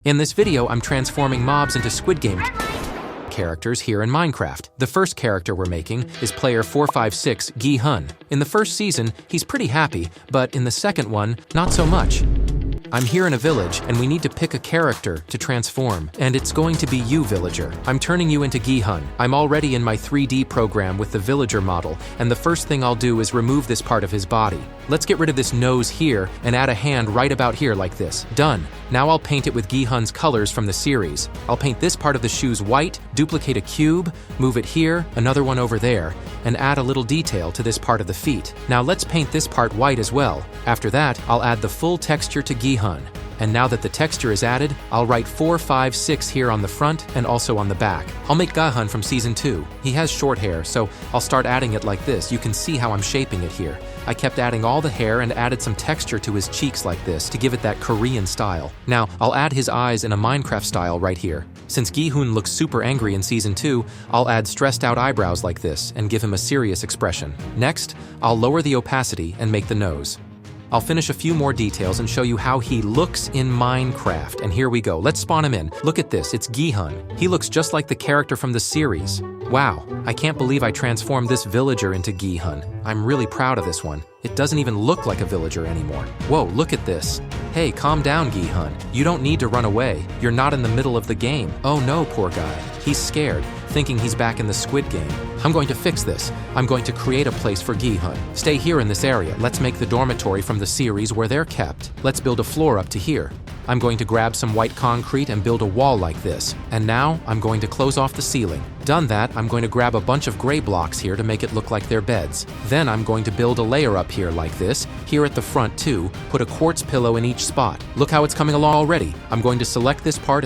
In this video, I'm transforming mobs into Squid Game characters here in Minecraft. The first character we're making is player 456 Gi-hun. In the first season, he's pretty happy, but in the second one, not so much. I'm here in a village, and we need to pick a character to transform, and it's going to be you, villager. I'm turning you into Gi-hun. I'm already in my 3D program with the villager model, and the first thing I'll do is remove this part of his body. Let's get rid of this nose here and add a hand right about here like this. Done. Now I'll paint it with Gi-hun's colors from the series. I'll paint this part of the shoes white, duplicate a cube, move it here, another one over there, and add a little detail to this part of the feet. Now let's paint this part white as well. After that, I'll add the full texture to Gi-hun. And now that the texture is added, I'll write 456 here on the front and also on the back. I'll make Gi-hun from season 2. He has short hair, so I'll start adding it like this. You can see how I'm shaping it here. I kept adding all the hair and added some texture to his cheeks like this to give it that Korean style. Now, I'll add his eyes in a Minecraft style right here. Since Gi-hun looks super angry in season 2, I'll add stressed out eyebrows like this and give him a serious expression. Next, I'll lower the opacity and make the nose. I'll finish a few more details and show you how he looks in Minecraft. And here we go. Let's spawn him in. Look at this. It's Gi-hun. He looks just like the character from the series. Wow, I can't believe I transformed this villager into Gi-hun. I'm really proud of this one. It doesn't even look like a villager anymore. Whoa, look at this. Hey, calm down, Gi-hun. You don't need to run away. You're not in the middle of the game. Oh no, poor guy. He's scared, thinking he's back in the Squid Game. I'm going to fix this. I'm going to create a place for Gi-hun. Stay here in this area. Let's make the dormitory from the series where they're kept. Let's build a floor up to here. I'm going to grab some white concrete and build a wall like this. And now, I'm going to close off the ceiling. Done that, I'm going to grab a bunch of gray blocks here to make it look like they're beds. Then I'm going to build a layer up here like this, here at the front too, put a quartz pillow in each spot. Look how it's coming along already. I'm going to select this part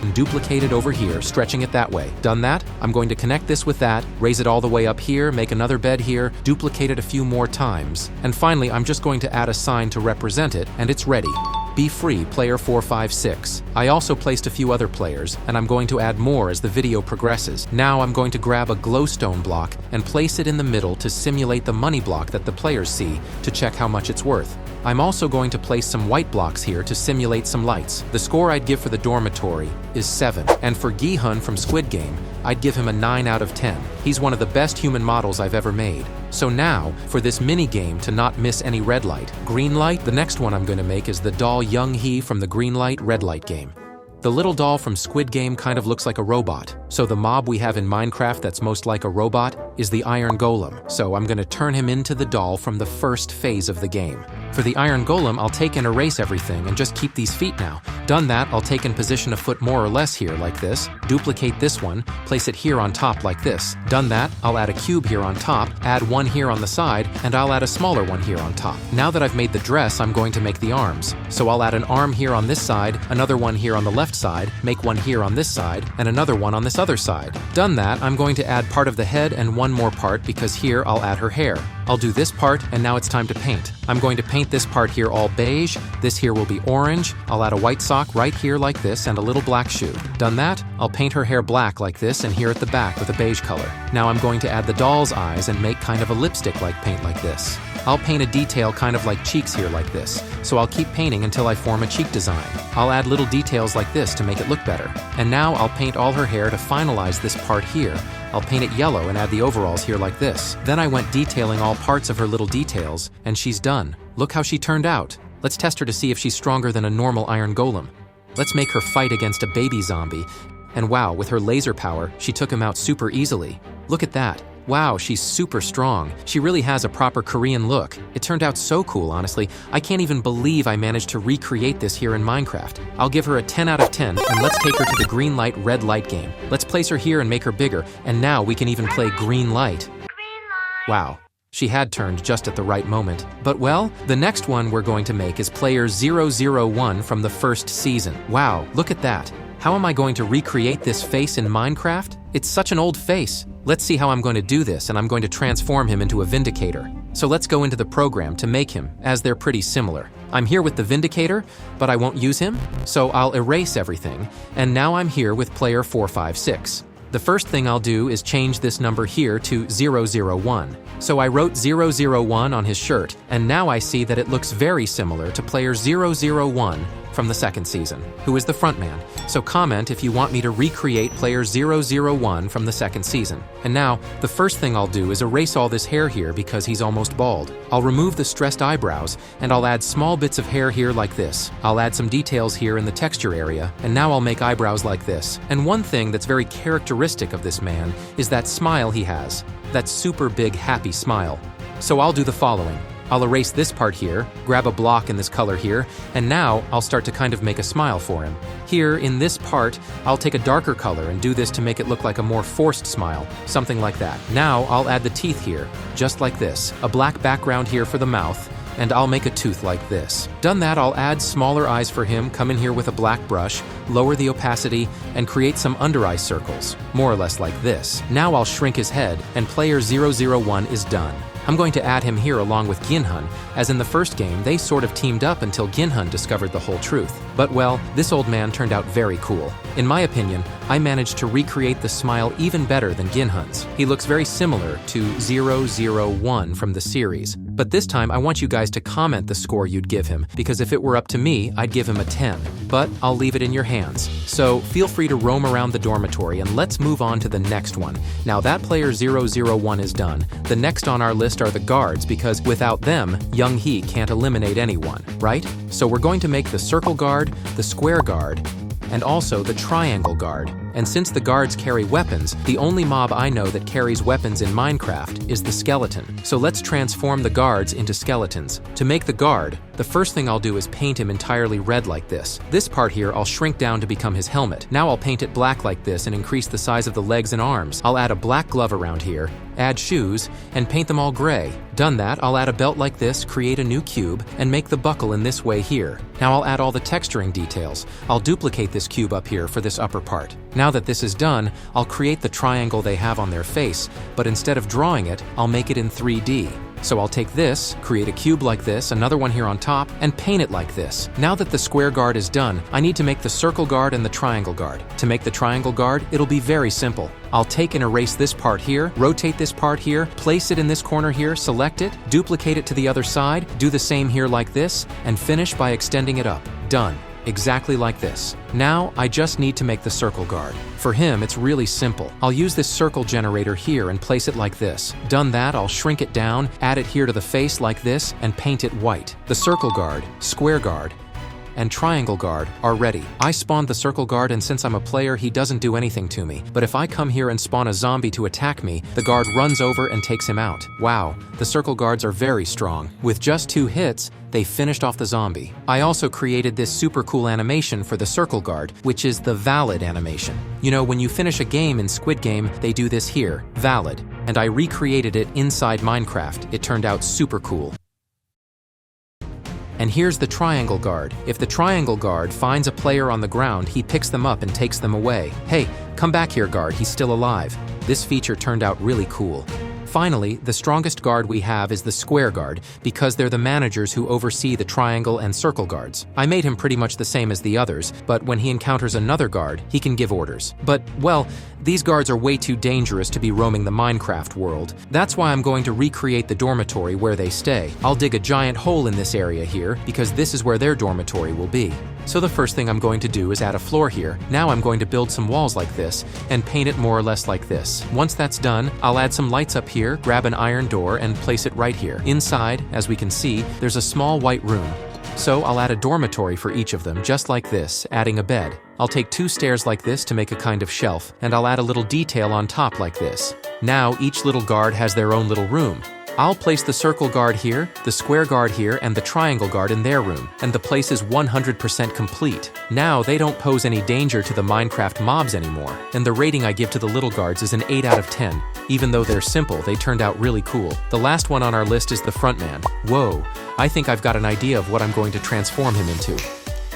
and duplicate it over here, stretching it that way. Done that, I'm going to connect this with that, raise it all the way up here, make another bed here, duplicate it a few more times. And finally, I'm just going to add a sign to represent it, and it's ready. Be free, player 456. I also placed a few other players, and I'm going to add more as the video progresses. Now I'm going to grab a glowstone block and place it in the middle to simulate the money block that the players see to check how much it's worth. I'm also going to place some white blocks here to simulate some lights. The score I'd give for the dormitory is 7. And for Gi-hun from Squid Game, I'd give him a 9 out of 10. He's one of the best human models I've ever made. So now, for this mini game to not miss any red light, green light, the next one I'm going to make is the doll Young-hee from the green light, red light game. The little doll from Squid Game kind of looks like a robot. So the mob we have in Minecraft that's most like a robot is the Iron Golem. So I'm going to turn him into the doll from the first phase of the game. For the Iron Golem, I'll take and erase everything and just keep these feet now. Done that, I'll take and position a foot more or less here like this, duplicate this one, place it here on top like this. Done that, I'll add a cube here on top, add one here on the side, and I'll add a smaller one here on top. Now that I've made the dress, I'm going to make the arms. So I'll add an arm here on this side, another one here on the left side, make one here on this side, and another one on this other side. Done that, I'm going to add part of the head and one more part because here I'll add her hair. I'll do this part, and now it's time to paint. I'm going to paint this part here all beige, this here will be orange, I'll add a white sock right here like this and a little black shoe. Done that, I'll paint her hair black like this and here at the back with a beige color. Now I'm going to add the doll's eyes and make kind of a lipstick-like paint like this. I'll paint a detail kind of like cheeks here like this, so I'll keep painting until I form a cheek design. I'll add little details like this to make it look better. And now I'll paint all her hair to finalize this part here. I'll paint it yellow and add the overalls here like this. Then I went detailing all parts of her little details, and she's done. Look how she turned out. Let's test her to see if she's stronger than a normal Iron Golem. Let's make her fight against a baby zombie. And wow, with her laser power, she took him out super easily. Look at that. Wow, she's super strong. She really has a proper Korean look. It turned out so cool, honestly. I can't even believe I managed to recreate this here in Minecraft. I'll give her a 10 out of 10, and let's take her to the green light, red light game. Let's place her here and make her bigger, and now we can even play green light. Wow. She had turned just at the right moment. But well, the next one we're going to make is player 001 from the first season. Wow, look at that. How am I going to recreate this face in Minecraft? It's such an old face. Let's see how I'm going to do this, and I'm going to transform him into a Vindicator. So let's go into the program to make him, as they're pretty similar. I'm here with the Vindicator, but I won't use him, so I'll erase everything, and now I'm here with player 456. The first thing I'll do is change this number here to 001. So I wrote 001 on his shirt, and now I see that it looks very similar to player 001 from the second season, who is the frontman. So comment if you want me to recreate player 001 from the second season. And now, the first thing I'll do is erase all this hair here because he's almost bald. I'll remove the stressed eyebrows, and I'll add small bits of hair here like this. I'll add some details here in the texture area, and now I'll make eyebrows like this. And one thing that's very characteristic of this man is that smile he has. That super big happy smile. So I'll do the following. I'll erase this part here, grab a block in this color here, and now I'll start to kind of make a smile for him. Here, in this part, I'll take a darker color and do this to make it look like a more forced smile, something like that. Now I'll add the teeth here, just like this, a black background here for the mouth, and I'll make a tooth like this. Done that, I'll add smaller eyes for him, come in here with a black brush, lower the opacity, and create some under-eye circles, more or less like this. Now I'll shrink his head, and player 001 is done. I'm going to add him here along with Ginhun, as in the first game they sort of teamed up until Ginhun discovered the whole truth. But well, this old man turned out very cool. In my opinion, I managed to recreate the smile even better than Ginhun's. He looks very similar to 001 from the series. But this time I want you guys to comment the score you'd give him, because if it were up to me, I'd give him a 10. But I'll leave it in your hands. So feel free to roam around the dormitory and let's move on to the next one. Now that player 001 is done. The next on our list are the guards, because without them, Young Hee can't eliminate anyone, right? So we're going to make the circle guard, the square guard, and also the triangle guard. And since the guards carry weapons, the only mob I know that carries weapons in Minecraft is the skeleton. So let's transform the guards into skeletons. To make the guard, the first thing I'll do is paint him entirely red like this. This part here I'll shrink down to become his helmet. Now I'll paint it black like this and increase the size of the legs and arms. I'll add a black glove around here, add shoes, and paint them all gray. Done that, I'll add a belt like this, create a new cube, and make the buckle in this way here. Now I'll add all the texturing details. I'll duplicate this cube up here for this upper part. Now that this is done, I'll create the triangle they have on their face, but instead of drawing it, I'll make it in 3D. So I'll take this, create a cube like this, another one here on top, and paint it like this. Now that the square guard is done, I need to make the circle guard and the triangle guard. To make the triangle guard, it'll be very simple. I'll take and erase this part here, rotate this part here, place it in this corner here, select it, duplicate it to the other side, do the same here like this, and finish by extending it up. Done. Exactly like this. Now, I just need to make the circle guard. For him, it's really simple. I'll use this circle generator here and place it like this. Done that, I'll shrink it down, add it here to the face like this, and paint it white. The circle guard, square guard, and triangle guard are ready. I spawned the circle guard, and since I'm a player, he doesn't do anything to me. But if I come here and spawn a zombie to attack me, the guard runs over and takes him out. Wow, the circle guards are very strong. With just 2 hits, they finished off the zombie. I also created this super cool animation for the circle guard, which is the valid animation. You know, when you finish a game in Squid Game, they do this here, valid. And I recreated it inside Minecraft. It turned out super cool. And here's the triangle guard. If the triangle guard finds a player on the ground, he picks them up and takes them away. Hey, come back here, guard, he's still alive. This feature turned out really cool. Finally, the strongest guard we have is the square guard, because they're the managers who oversee the triangle and circle guards. I made him pretty much the same as the others, but when he encounters another guard, he can give orders. But, well, these guards are way too dangerous to be roaming the Minecraft world. That's why I'm going to recreate the dormitory where they stay. I'll dig a giant hole in this area here, because this is where their dormitory will be. So the first thing I'm going to do is add a floor here. Now I'm going to build some walls like this and paint it more or less like this. Once that's done, I'll add some lights up here, grab an iron door, and place it right here. Inside, as we can see, there's a small white room. So I'll add a dormitory for each of them, just like this, adding a bed. I'll take 2 stairs like this to make a kind of shelf, and I'll add a little detail on top like this. Now each little guard has their own little room. I'll place the circle guard here, the square guard here, and the triangle guard in their room, and the place is 100% complete. Now they don't pose any danger to the Minecraft mobs anymore, and the rating I give to the little guards is an 8 out of 10. Even though they're simple, they turned out really cool. The last one on our list is the frontman. Whoa, I think I've got an idea of what I'm going to transform him into.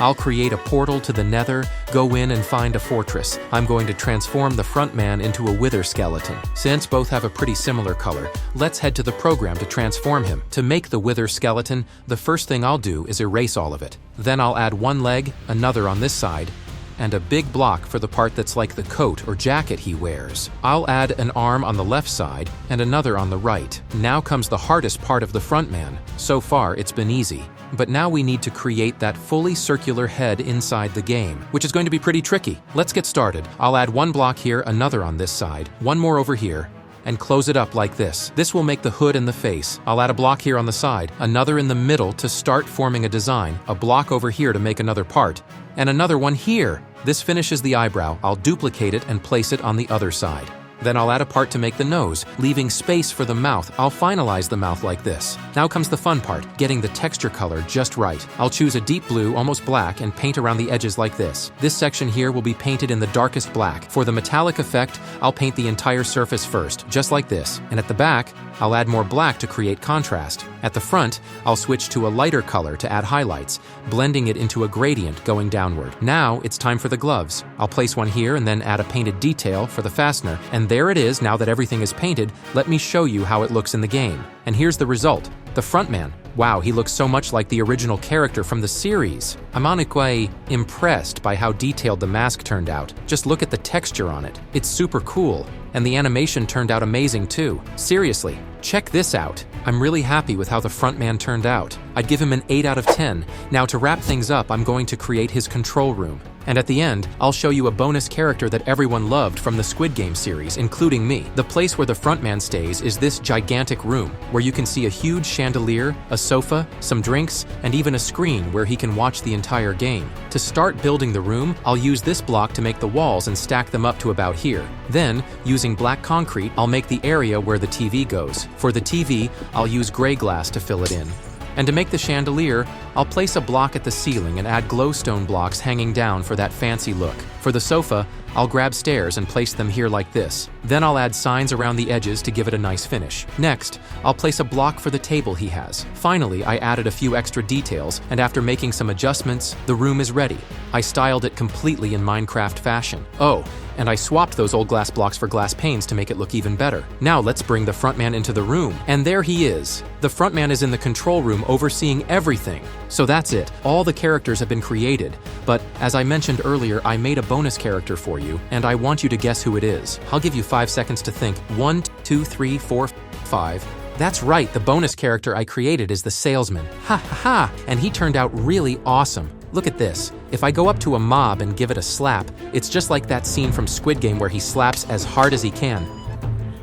I'll create a portal to the nether, go in and find a fortress. I'm going to transform the front man into a wither skeleton. Since both have a pretty similar color, let's head to the program to transform him. To make the wither skeleton, the first thing I'll do is erase all of it. Then I'll add one leg, another on this side, and a big block for the part that's like the coat or jacket he wears. I'll add an arm on the left side and another on the right. Now comes the hardest part of the front man. So far, it's been easy. But now we need to create that fully circular head inside the game, which is going to be pretty tricky. Let's get started. I'll add one block here, another on this side, one more over here, and close it up like this. This will make the hood and the face. I'll add a block here on the side, another in the middle to start forming a design, a block over here to make another part, and another one here. This finishes the eyebrow. I'll duplicate it and place it on the other side. Then I'll add a part to make the nose, leaving space for the mouth. I'll finalize the mouth like this. Now comes the fun part, getting the texture color just right. I'll choose a deep blue, almost black, and paint around the edges like this. This section here will be painted in the darkest black. For the metallic effect, I'll paint the entire surface first, just like this. And at the back, I'll add more black to create contrast. At the front, I'll switch to a lighter color to add highlights, blending it into a gradient going downward. Now it's time for the gloves. I'll place one here and then add a painted detail for the fastener. And there it is. Now that everything is painted, let me show you how it looks in the game. And here's the result. The frontman. Wow, he looks so much like the original character from the series. I'm honestly impressed by how detailed the mask turned out. Just look at the texture on it. It's super cool. And the animation turned out amazing too. Seriously, check this out. I'm really happy with how the frontman turned out. I'd give him an 8 out of 10. Now to wrap things up, I'm going to create his control room. And at the end, I'll show you a bonus character that everyone loved from the Squid Game series, including me. The place where the frontman stays is this gigantic room, where you can see a huge chandelier, a sofa, some drinks, and even a screen where he can watch the entire game. To start building the room, I'll use this block to make the walls and stack them up to about here. Then, using black concrete, I'll make the area where the TV goes. For the TV, I'll use gray glass to fill it in. And to make the chandelier, I'll place a block at the ceiling and add glowstone blocks hanging down for that fancy look. For the sofa, I'll grab stairs and place them here like this. Then I'll add signs around the edges to give it a nice finish. Next, I'll place a block for the table he has. Finally, I added a few extra details, and after making some adjustments, the room is ready. I styled it completely in Minecraft fashion. Oh, and I swapped those old glass blocks for glass panes to make it look even better. Now let's bring the frontman into the room. And there he is. The frontman is in the control room overseeing everything. So that's it. All the characters have been created. But as I mentioned earlier, I made a bonus character for you, and I want you to guess who it is. I'll give you 5 seconds to think. 1, 2, 3, 4, 5. That's right, the bonus character I created is the salesman. Ha ha ha! And he turned out really awesome. Look at this. If I go up to a mob and give it a slap, it's just like that scene from Squid Game where he slaps as hard as he can.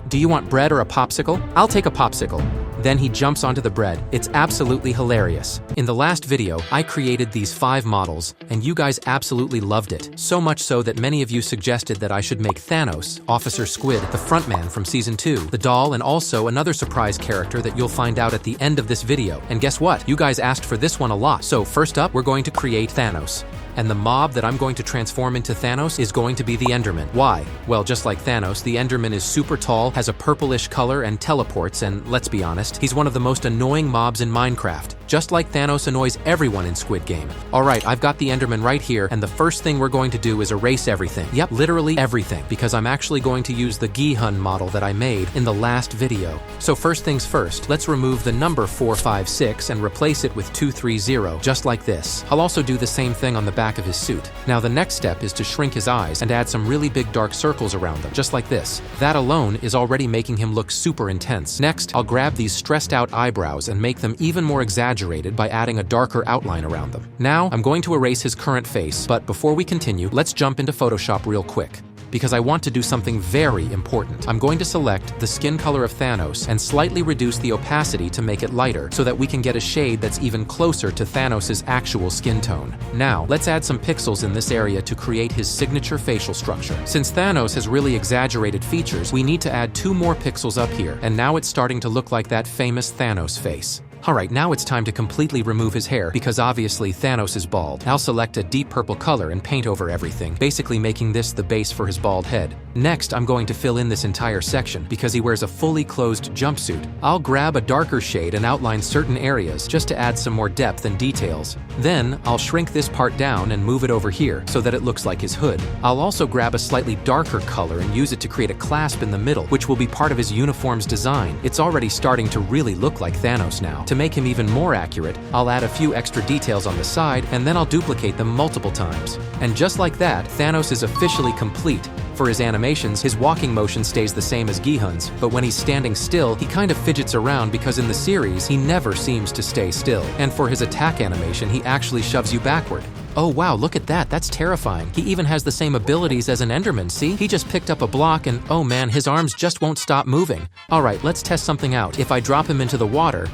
Do you want bread or a popsicle? I'll take a popsicle. Then he jumps onto the bread. It's absolutely hilarious. In the last video, I created these 5 models, and you guys absolutely loved it. So much so that many of you suggested that I should make Thanos, Officer Squid, the frontman from Season 2, the doll, and also another surprise character that you'll find out at the end of this video. And guess what? You guys asked for this one a lot. So first up, we're going to create Thanos. And the mob that I'm going to transform into Thanos is going to be the Enderman. Why? Well, just like Thanos, the Enderman is super tall, has a purplish color, and teleports, and let's be honest, he's one of the most annoying mobs in Minecraft. Just like Thanos annoys everyone in Squid Game. Alright, I've got the Enderman right here, and the first thing we're going to do is erase everything. Yep, literally everything, because I'm actually going to use the Gihun model that I made in the last video. So first things first, let's remove the number 456 and replace it with 230, just like this. I'll also do the same thing on the back of his suit. Now the next step is to shrink his eyes and add some really big dark circles around them, just like this. That alone is already making him look super intense. Next, I'll grab these stressed out eyebrows and make them even more exaggerated by adding a darker outline around them. Now, I'm going to erase his current face, but before we continue, let's jump into Photoshop real quick, because I want to do something very important. I'm going to select the skin color of Thanos and slightly reduce the opacity to make it lighter so that we can get a shade that's even closer to Thanos' actual skin tone. Now, let's add some pixels in this area to create his signature facial structure. Since Thanos has really exaggerated features, we need to add 2 more pixels up here, and now it's starting to look like that famous Thanos face. Alright, now it's time to completely remove his hair, because obviously Thanos is bald. I'll select a deep purple color and paint over everything, basically making this the base for his bald head. Next, I'm going to fill in this entire section, because he wears a fully closed jumpsuit. I'll grab a darker shade and outline certain areas, just to add some more depth and details. Then, I'll shrink this part down and move it over here, so that it looks like his hood. I'll also grab a slightly darker color and use it to create a clasp in the middle, which will be part of his uniform's design. It's already starting to really look like Thanos now. To make him even more accurate, I'll add a few extra details on the side, and then I'll duplicate them multiple times. And just like that, Thanos is officially complete. For his animations, his walking motion stays the same as Gi-hun's, but when he's standing still, he kind of fidgets around because in the series, he never seems to stay still. And for his attack animation, he actually shoves you backward. Oh wow, look at that, that's terrifying. He even has the same abilities as an Enderman, see? He just picked up a block and oh man, his arms just won't stop moving. Alright, let's test something out. If I drop him into the water,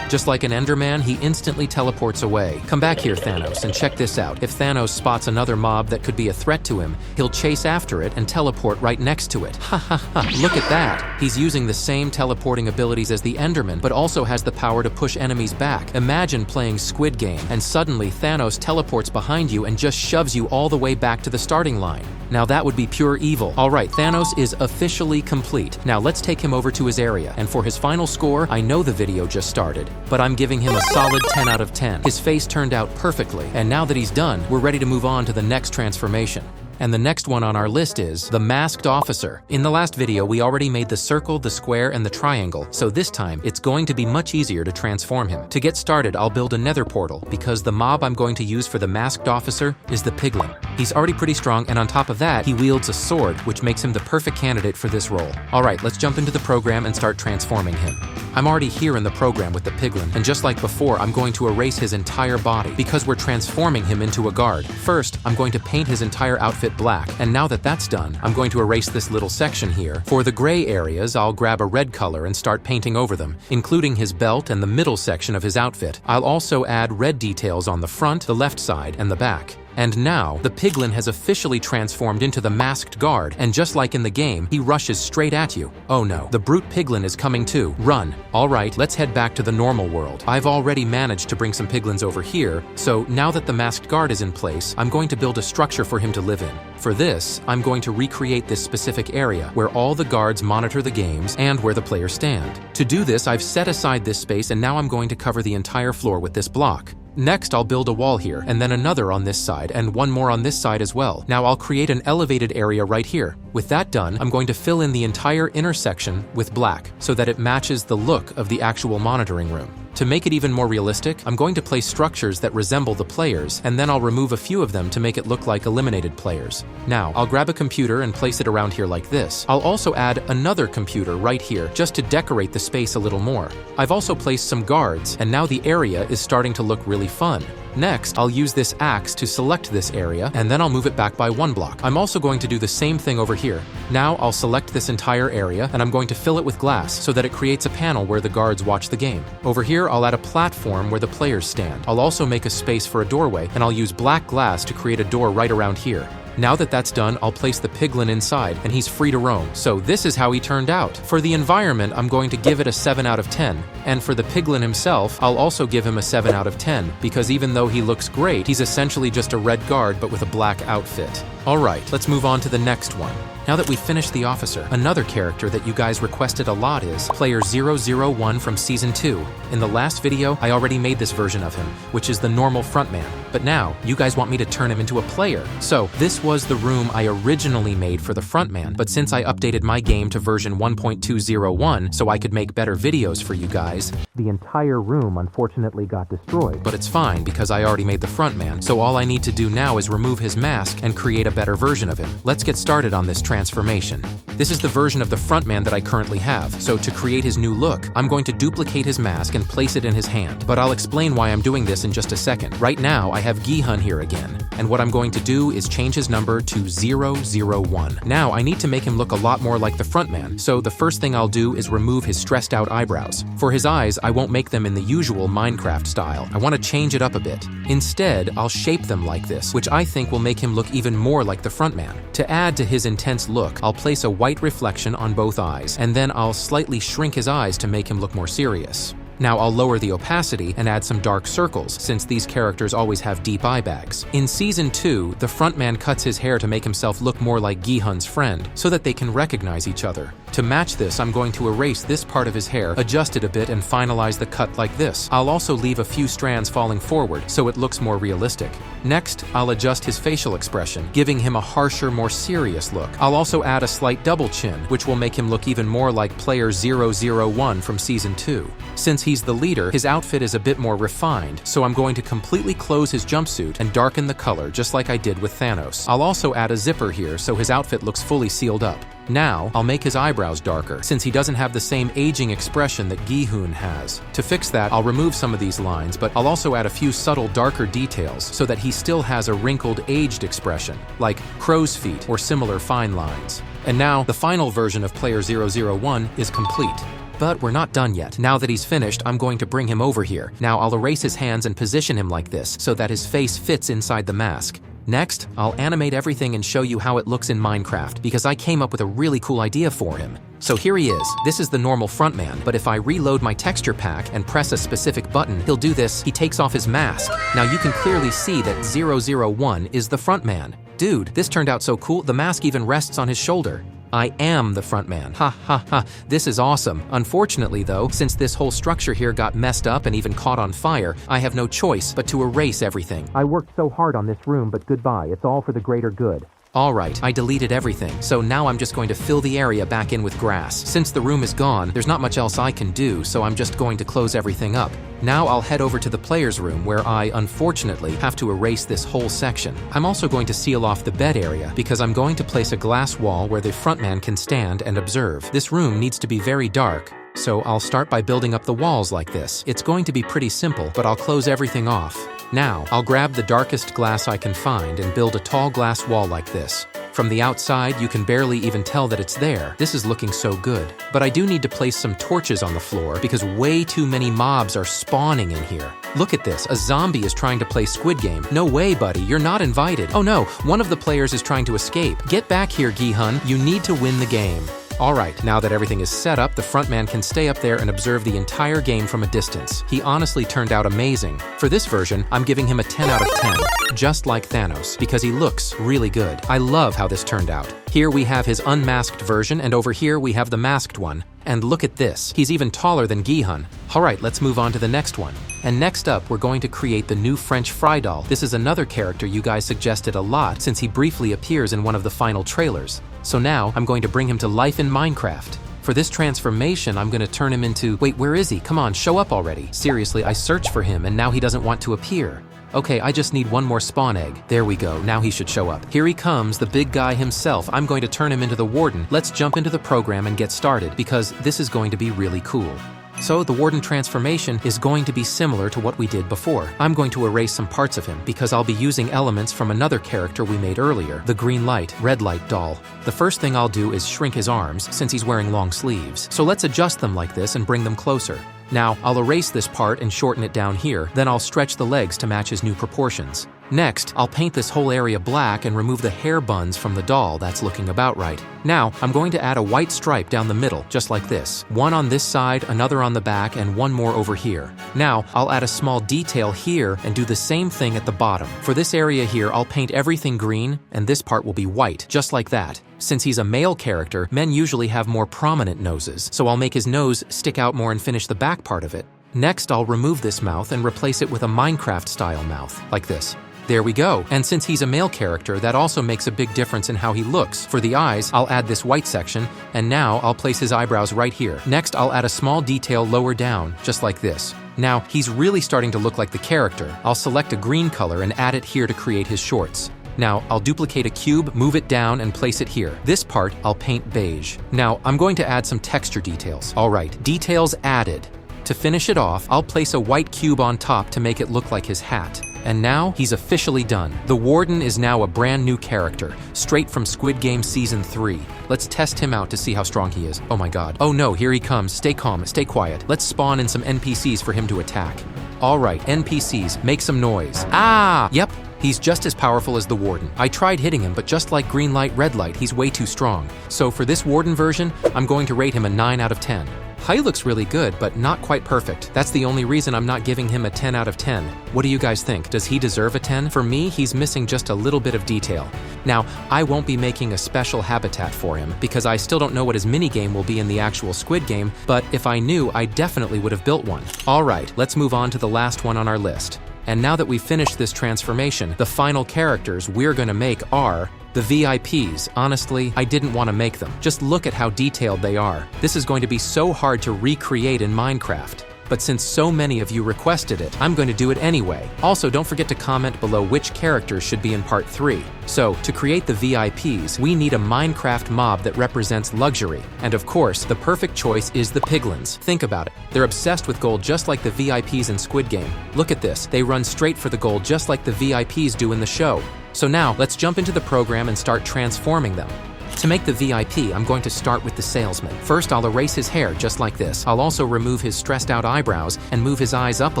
just like an Enderman, he instantly teleports away. Come back here, Thanos, and check this out. If Thanos spots another mob that could be a threat to him, he'll chase after it and teleport right next to it. Ha ha ha, look at that! He's using the same teleporting abilities as the Enderman, but also has the power to push enemies back. Imagine playing Squid Game, and suddenly Thanos teleports behind you and just shoves you all the way back to the starting line. Now that would be pure evil. Alright, Thanos is officially complete. Now let's take him over to his area, and for his final score, I know the video just started, but I'm giving him a solid 10 out of 10. His face turned out perfectly, and now that he's done, we're ready to move on to the next transformation. And the next one on our list is the Masked Officer. In the last video, we already made the circle, the square, and the triangle, so this time, it's going to be much easier to transform him. To get started, I'll build a nether portal, because the mob I'm going to use for the Masked Officer is the Piglin. He's already pretty strong, and on top of that, he wields a sword, which makes him the perfect candidate for this role. Alright, let's jump into the program and start transforming him. I'm already here in the program with the Piglin, and just like before, I'm going to erase his entire body, because we're transforming him into a guard. First, I'm going to paint his entire outfit black, and now that that's done, I'm going to erase this little section here. For the gray areas, I'll grab a red color and start painting over them, including his belt and the middle section of his outfit. I'll also add red details on the front, the left side, and the back. And now, the Piglin has officially transformed into the Masked Guard, and just like in the game, he rushes straight at you. Oh no, the brute Piglin is coming too. Run. Alright, let's head back to the normal world. I've already managed to bring some Piglins over here, so now that the Masked Guard is in place, I'm going to build a structure for him to live in. For this, I'm going to recreate this specific area, where all the guards monitor the games and where the players stand. To do this, I've set aside this space, and now I'm going to cover the entire floor with this block. Next, I'll build a wall here, and then another on this side, and one more on this side as well. Now I'll create an elevated area right here. With that done, I'm going to fill in the entire intersection with black, so that it matches the look of the actual monitoring room. To make it even more realistic, I'm going to place structures that resemble the players, and then I'll remove a few of them to make it look like eliminated players. Now, I'll grab a computer and place it around here like this. I'll also add another computer right here, just to decorate the space a little more. I've also placed some guards, and now the area is starting to look really fun. Next, I'll use this axe to select this area, and then I'll move it back by one block. I'm also going to do the same thing over here. Now, I'll select this entire area, and I'm going to fill it with glass so that it creates a panel where the guards watch the game. Over here, I'll add a platform where the players stand. I'll also make a space for a doorway, and I'll use black glass to create a door right around here. Now that that's done, I'll place the Piglin inside, and he's free to roam. So this is how he turned out. For the environment, I'm going to give it a 7 out of 10. And for the Piglin himself, I'll also give him a 7 out of 10, because even though he looks great, he's essentially just a red guard but with a black outfit. Alright, let's move on to the next one. Now that we've finished the officer, another character that you guys requested a lot is Player 001 from Season 2. In the last video, I already made this version of him, which is the normal frontman. But now, you guys want me to turn him into a player. So, this was the room I originally made for the frontman, but since I updated my game to version 1.201 so I could make better videos for you guys, the entire room unfortunately got destroyed. But it's fine because I already made the frontman, so all I need to do now is remove his mask and create a better version of him. Let's get started on this transformation. This is the version of the frontman that I currently have, so to create his new look, I'm going to duplicate his mask and place it in his hand. But I'll explain why I'm doing this in just a second. Right now, I have Gi-hun here again, and what I'm going to do is change his number to 001. Now, I need to make him look a lot more like the frontman, so the first thing I'll do is remove his stressed out eyebrows. For his eyes, I won't make them in the usual Minecraft style. I want to change it up a bit. Instead, I'll shape them like this, which I think will make him look even more like the frontman. To add to his intense look, I'll place a white reflection on both eyes, and then I'll slightly shrink his eyes to make him look more serious. Now I'll lower the opacity and add some dark circles, since these characters always have deep eye bags. In Season 2, the frontman cuts his hair to make himself look more like Gi-hun's friend, so that they can recognize each other. To match this, I'm going to erase this part of his hair, adjust it a bit, and finalize the cut like this. I'll also leave a few strands falling forward so it looks more realistic. Next, I'll adjust his facial expression, giving him a harsher, more serious look. I'll also add a slight double chin, which will make him look even more like Player 001 from Season 2. Since he's the leader, his outfit is a bit more refined, so I'm going to completely close his jumpsuit and darken the color just like I did with Thanos. I'll also add a zipper here so his outfit looks fully sealed up. Now, I'll make his eyebrows darker, since he doesn't have the same aging expression that Gi-hun has. To fix that, I'll remove some of these lines, but I'll also add a few subtle darker details so that he still has a wrinkled, aged expression, like crow's feet or similar fine lines. And now, the final version of Player 001 is complete. But we're not done yet. Now that he's finished, I'm going to bring him over here. Now I'll erase his hands and position him like this so that his face fits inside the mask. Next, I'll animate everything and show you how it looks in Minecraft, because I came up with a really cool idea for him. So here he is. This is the normal frontman, but if I reload my texture pack and press a specific button, he'll do this. He takes off his mask. Now you can clearly see that 001 is the frontman. Dude, this turned out so cool, the mask even rests on his shoulder. I am the frontman. Ha ha ha, this is awesome. Unfortunately though, since this whole structure here got messed up and even caught on fire, I have no choice but to erase everything. I worked so hard on this room, but goodbye, it's all for the greater good. Alright, I deleted everything, so now I'm just going to fill the area back in with grass. Since the room is gone, there's not much else I can do, so I'm just going to close everything up. Now I'll head over to the player's room where I, unfortunately, have to erase this whole section. I'm also going to seal off the bed area because I'm going to place a glass wall where the frontman can stand and observe. This room needs to be very dark, so I'll start by building up the walls like this. It's going to be pretty simple, but I'll close everything off. Now, I'll grab the darkest glass I can find and build a tall glass wall like this. From the outside, you can barely even tell that it's there. This is looking so good. But I do need to place some torches on the floor because way too many mobs are spawning in here. Look at this, a zombie is trying to play Squid Game. No way, buddy, you're not invited. Oh no, one of the players is trying to escape. Get back here, Gi-hun, you need to win the game. Alright, now that everything is set up, the frontman can stay up there and observe the entire game from a distance. He honestly turned out amazing. For this version, I'm giving him a 10 out of 10, just like Thanos, because he looks really good. I love how this turned out. Here we have his unmasked version, and over here we have the masked one. And look at this, he's even taller than Gi-hun. Alright, let's move on to the next one. And next up, we're going to create the new French fry doll. This is another character you guys suggested a lot since he briefly appears in one of the final trailers. So now, I'm going to bring him to life in Minecraft. For this transformation, I'm going to turn him into… Wait, where is he? Come on, show up already. Seriously, I searched for him and now he doesn't want to appear. Okay, I just need one more spawn egg. There we go, now he should show up. Here he comes, the big guy himself. I'm going to turn him into the warden. Let's jump into the program and get started because this is going to be really cool. So the warden transformation is going to be similar to what we did before. I'm going to erase some parts of him because I'll be using elements from another character we made earlier, the green light, red light doll. The first thing I'll do is shrink his arms since he's wearing long sleeves. So let's adjust them like this and bring them closer. Now, I'll erase this part and shorten it down here, then I'll stretch the legs to match his new proportions. Next, I'll paint this whole area black and remove the hair buns from the doll. That's looking about right. Now, I'm going to add a white stripe down the middle, just like this. One on this side, another on the back, and one more over here. Now, I'll add a small detail here and do the same thing at the bottom. For this area here, I'll paint everything green, and this part will be white, just like that. Since he's a male character, men usually have more prominent noses, so I'll make his nose stick out more and finish the back part of it. Next, I'll remove this mouth and replace it with a Minecraft-style mouth, like this. There we go. And since he's a male character, that also makes a big difference in how he looks. For the eyes, I'll add this white section, and now I'll place his eyebrows right here. Next, I'll add a small detail lower down, just like this. Now, he's really starting to look like the character. I'll select a green color and add it here to create his shorts. Now, I'll duplicate a cube, move it down, and place it here. This part, I'll paint beige. Now, I'm going to add some texture details. Alright, details added. To finish it off, I'll place a white cube on top to make it look like his hat. And now, he's officially done. The Warden is now a brand new character, straight from Squid Game Season 3. Let's test him out to see how strong he is. Oh my god. Oh no, here he comes. Stay calm, stay quiet. Let's spawn in some NPCs for him to attack. Alright, NPCs, make some noise. Ah! Yep, he's just as powerful as the Warden. I tried hitting him, but just like green light, red light, he's way too strong. So for this Warden version, I'm going to rate him a 9 out of 10. He looks really good, but not quite perfect. That's the only reason I'm not giving him a 10 out of 10. What do you guys think? Does he deserve a 10? For me, he's missing just a little bit of detail. Now, I won't be making a special habitat for him because I still don't know what his minigame will be in the actual Squid Game, but if I knew, I definitely would have built one. Alright, let's move on to the last one on our list. And now that we've finished this transformation, the final characters we're gonna make are the VIPs. Honestly, I didn't want to make them. Just look at how detailed they are. This is going to be so hard to recreate in Minecraft. But since so many of you requested it, I'm going to do it anyway. Also, don't forget to comment below which characters should be in part 3. So, to create the VIPs, we need a Minecraft mob that represents luxury. And of course, the perfect choice is the piglins. Think about it. They're obsessed with gold just like the VIPs in Squid Game. Look at this. They run straight for the gold just like the VIPs do in the show. So now, let's jump into the program and start transforming them. To make the VIP, I'm going to start with the salesman. First, I'll erase his hair just like this. I'll also remove his stressed out eyebrows and move his eyes up a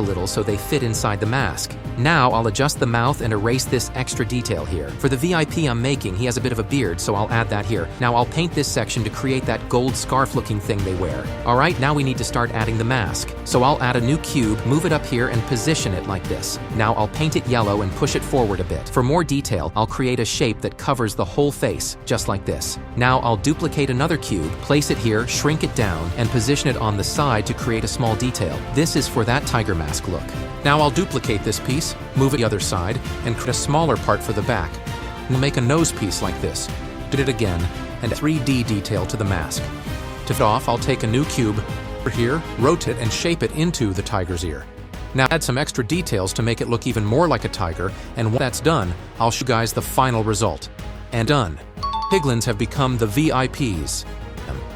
little so they fit inside the mask. Now, I'll adjust the mouth and erase this extra detail here. For the VIP I'm making, he has a bit of a beard, so I'll add that here. Now, I'll paint this section to create that gold scarf-looking thing they wear. Alright, now we need to start adding the mask. So I'll add a new cube, move it up here, and position it like this. Now, I'll paint it yellow and push it forward a bit. For more detail, I'll create a shape that covers the whole face, just like this. Now I'll duplicate another cube, place it here, shrink it down, and position it on the side to create a small detail. This is for that tiger mask look. Now I'll duplicate this piece, move it the other side, and create a smaller part for the back. We'll make a nose piece like this. Did it again, and a 3D detail to the mask. To fit off, I'll take a new cube here, rotate and shape it into the tiger's ear. Now add some extra details to make it look even more like a tiger, and once that's done, I'll show you guys the final result. And done. Piglins have become the VIPs,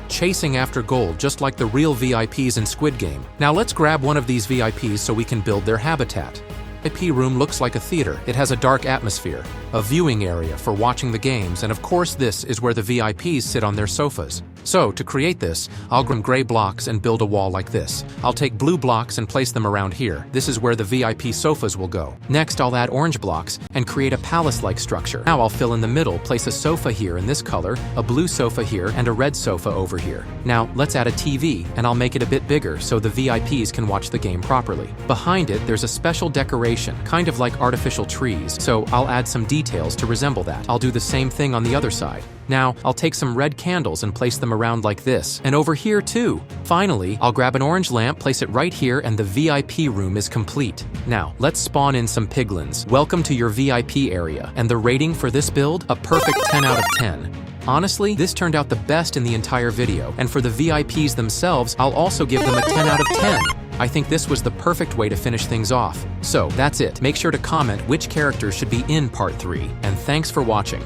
chasing after gold just like the real VIPs in Squid Game. Now let's grab one of these VIPs so we can build their habitat. The VIP room looks like a theater. It has a dark atmosphere, a viewing area for watching the games, and of course this is where the VIPs sit on their sofas. So, to create this, I'll grab gray blocks and build a wall like this. I'll take blue blocks and place them around here. This is where the VIP sofas will go. Next, I'll add orange blocks and create a palace-like structure. Now I'll fill in the middle, place a sofa here in this color, a blue sofa here, and a red sofa over here. Now, let's add a TV, and I'll make it a bit bigger so the VIPs can watch the game properly. Behind it, there's a special decoration, kind of like artificial trees, so I'll add some details to resemble that. I'll do the same thing on the other side. Now, I'll take some red candles and place them around like this, and over here too. Finally, I'll grab an orange lamp, place it right here, and the VIP room is complete. Now, let's spawn in some piglins. Welcome to your VIP area, and the rating for this build? A perfect 10 out of 10. Honestly, this turned out the best in the entire video, and for the VIPs themselves, I'll also give them a 10 out of 10. I think this was the perfect way to finish things off. So, that's it. Make sure to comment which characters should be in part 3, and thanks for watching.